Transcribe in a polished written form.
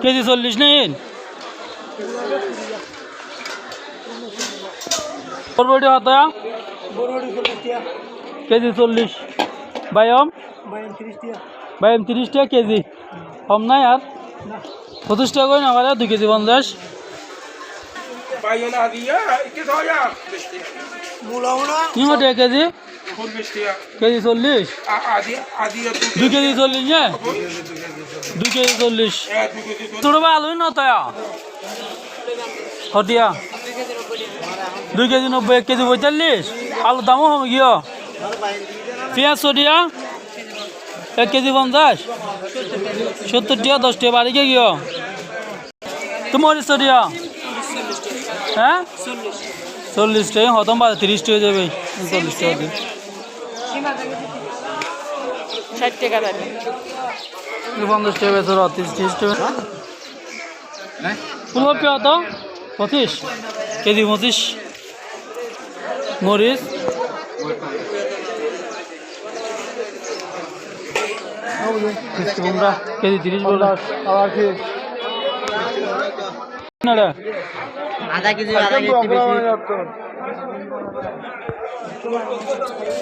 KG 40 নেই বরবটি কত কেজি 40 বাইম 30 টাকা কেজি কম নাই আর 25 টাকা করে না 2 কেজি 50 কেজি কেজি 40 2 কেজি 40 না 2 কেজি 40 ছোট ভালোই না তায়া হটিয়া 2 কেজি 90 1 কেজি 45 আলুর দামও হবে গিয়ে পেঁয়াজ সরিয়া 1 কেজি 50 70 টাকা 10 টাকা বাড়ি গিয়ে তোমার সরিয়া হ্যাঁ 40 টাকা হতম 30 টাকা যাবে 40 টাকা দিয়ে 60 টাকা দাম 50 টাকা বেচো 30 টাকা ফুলকপি কত 25 কেজি 25 মরিচ কেজি 30 বলে আধা কেজি